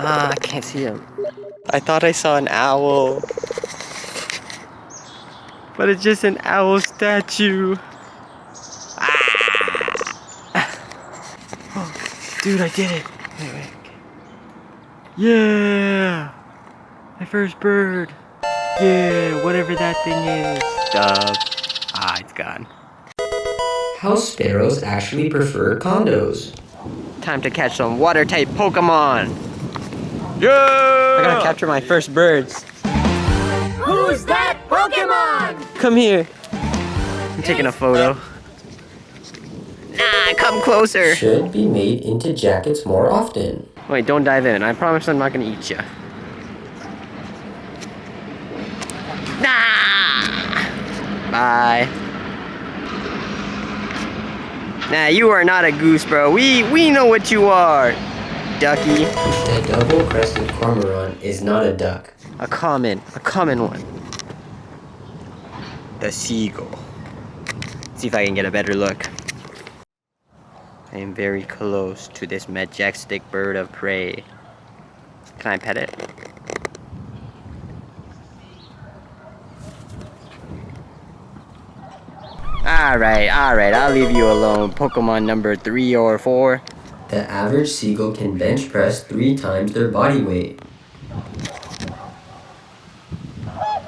Ah, I can't see him. I thought I saw an owl. But it's just an owl statue. Ah! Dude, I did it. Wait. Yeah! My first bird. Yeah, whatever that thing is. Dub. Ah, it's gone. House sparrows actually prefer condos. Time to catch some water-type Pokemon. Yeah! I gotta capture my first birds. Who's that Pokemon? Come here. I'm taking a photo. Nah, come closer. Should be made into jackets more often. Wait, don't dive in. I promise I'm not gonna eat you. Nah! Bye. Nah, you are not a goose, bro. We know what you are, ducky. The double-crested cormorant is not a duck. A common one. The seagull. See if I can get a better look. I am very close to this majestic bird of prey. Can I pet it? Alright, I'll leave you alone. Pokemon number 3 or 4. The average seagull can bench press 3 times their body weight.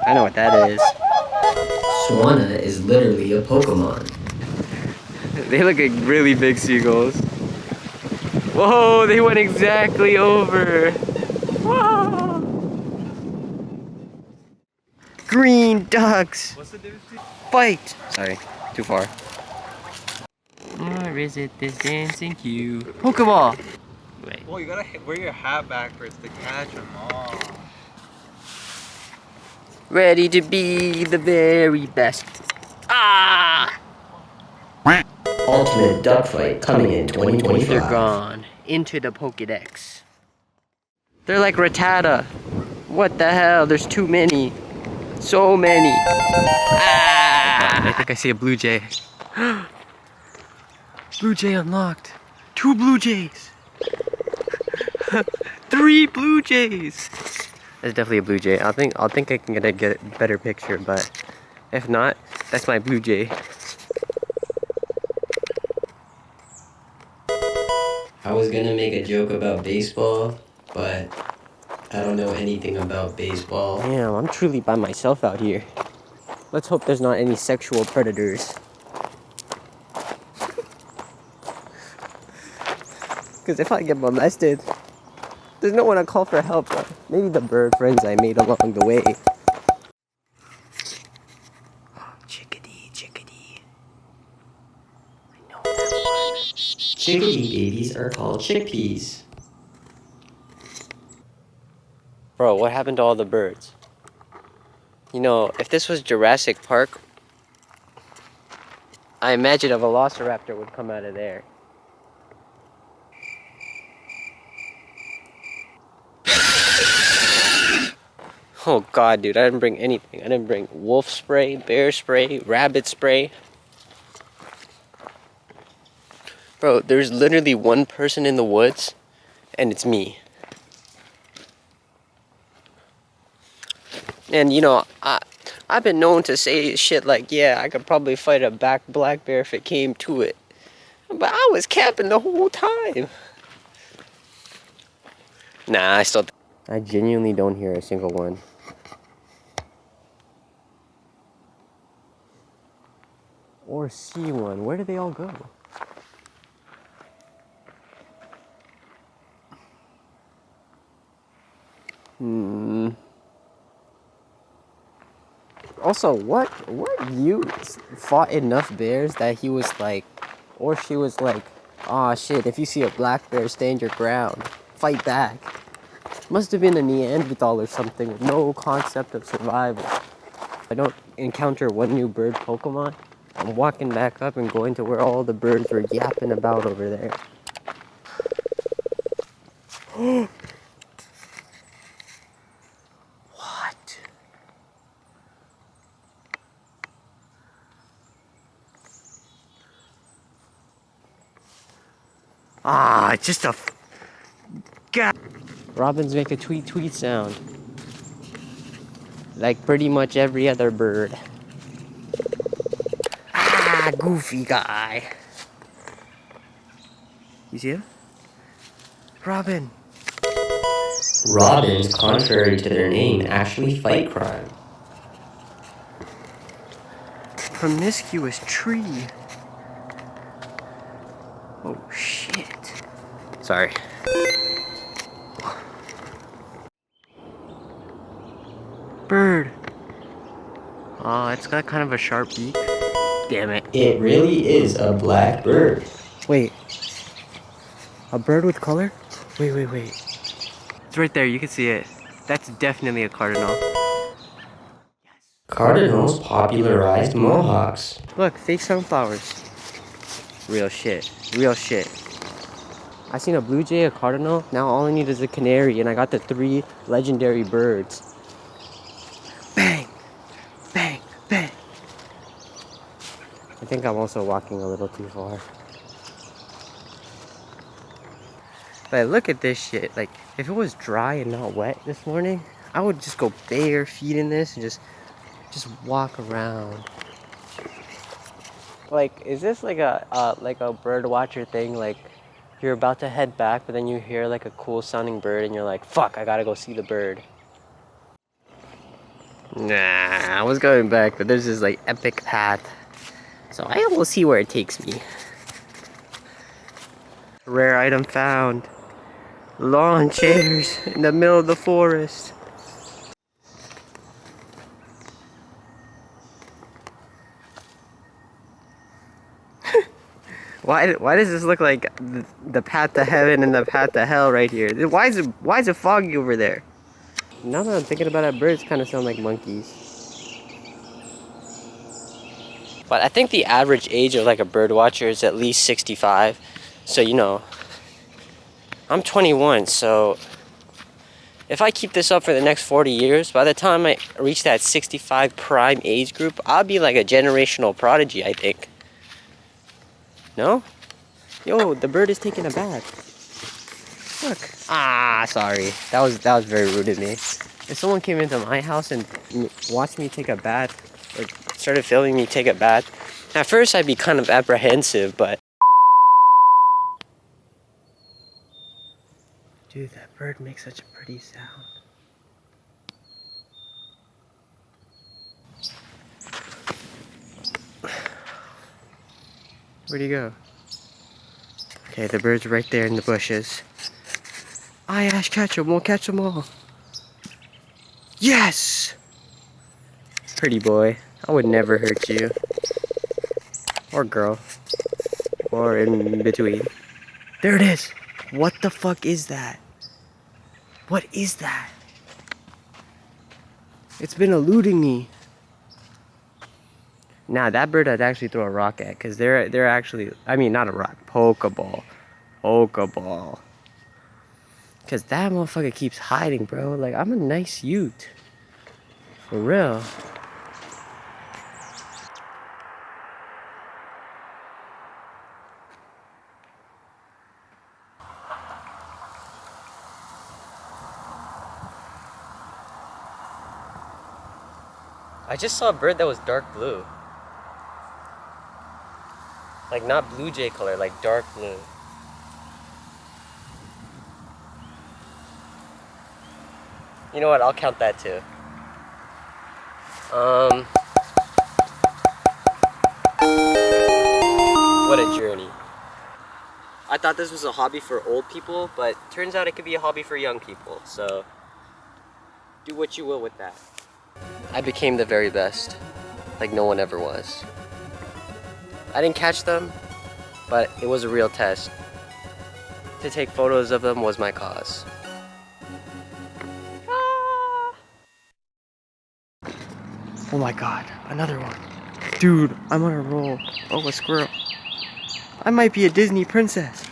I know what that is. Swanna is literally a Pokemon. They look like really big seagulls. Whoa, they went exactly over. Whoa. Green ducks. What's the difference? Fight. Sorry, too far. Or is it this dancing queue? Pokeball. Wait. Well, you gotta wear your hat backwards to catch them all. Ready to be the very best. Ah! Ultimate duck fight coming in 2025. They're gone. Into the Pokedex. They're like Rattata. What the hell? There's too many. So many. Ah! I think I see a blue jay. Blue jay unlocked. 2 blue jays. 3 blue jays. That's definitely a blue jay. I think I can get a better picture, but if not, that's my blue jay. I was gonna make a joke about baseball, but I don't know anything about baseball. Damn, I'm truly by myself out here. Let's hope there's not any sexual predators. Because if I get molested, there's no one to call for help. Maybe the bird friends I made along the way. Chickadee. I know that one. Chickadee babies are called chickpeas. Bro, what happened to all the birds? You know, if this was Jurassic Park, I imagine a velociraptor would come out of there. Oh god, dude, I didn't bring anything. I didn't bring wolf spray, bear spray, rabbit spray. Bro, there's literally one person in the woods, and it's me. And you know, I've been known to say shit like, yeah, I could probably fight a black bear if it came to it. But I was camping the whole time. Nah, I genuinely don't hear a single one. Or see one. Where do they all go? Also, what you fought enough bears that he was like, or she was like, aw shit, if you see a black bear, stand your ground. Fight back. Must have been a Neanderthal or something with no concept of survival. I don't encounter one new bird Pokemon. I'm walking back up and going to where all the birds were yapping about over there. What? Ah, just a... God. Robins make a tweet tweet sound. Like pretty much every other bird. Ah, goofy guy. You see him? Robin. Robins, contrary to their name, actually fight crime. Promiscuous tree. Oh shit. Sorry. Bird. Oh, it's got kind of a sharp beak. Damn it. It really is a black bird. Wait. A bird with color? Wait. It's right there, you can see it. That's definitely a cardinal. Cardinals popularized mohawks. Look, fake sunflowers. Real shit. Real shit. I seen a blue jay, a cardinal. Now all I need is a canary, and I got the 3 legendary birds. Bang! Bang! Bang! I think I'm also walking a little too far. But look at this shit. Like, if it was dry and not wet this morning, I would just go bare feet in this and just walk around. Like, is this like a bird watcher thing? Like, you're about to head back, but then you hear like a cool sounding bird, and you're like, "Fuck, I gotta go see the bird." Nah, I was going back, but there's this like epic path, so I will see where it takes me. Rare item found. Lawn chairs in the middle of the forest. Why does this look like the path to heaven and the path to hell right here? Why is it foggy over there? Now that I'm thinking about it, birds kind of sound like monkeys. But I think the average age of like a bird watcher is at least 65. So, you know, I'm 21, so if I keep this up for the next 40 years, by the time I reach that 65 prime age group, I'll be like a generational prodigy, I think. No? Yo, the bird is taking a bath. Look. Ah, sorry. That was very rude of me. If someone came into my house and watched me take a bath, or started filming me take a bath, at first I'd be kind of apprehensive, but... Dude, that bird makes such a pretty sound. Where'd he go? Okay, the bird's right there in the bushes. Aye, Ash, catch him. We'll catch them all. Yes! Pretty boy. I would never hurt you. Or girl. Or in between. There it is! What the fuck is that? What is that? It's been eluding me. Nah, that bird I'd actually throw a rock at, because they're actually, I mean, not a rock, Pokeball. Pokeball. Because that motherfucker keeps hiding, bro. Like, I'm a nice youth. For real. I just saw a bird that was dark blue. Like, not blue jay color, like dark blue. You know what? I'll count that too. What a journey. I thought this was a hobby for old people, but turns out it could be a hobby for young people. So, do what you will with that. I became the very best, like no one ever was. I didn't catch them, but it was a real test. To take photos of them was my cause. Ah! Oh my god, another one. Dude, I'm on a roll. Oh, a squirrel. I might be a Disney princess.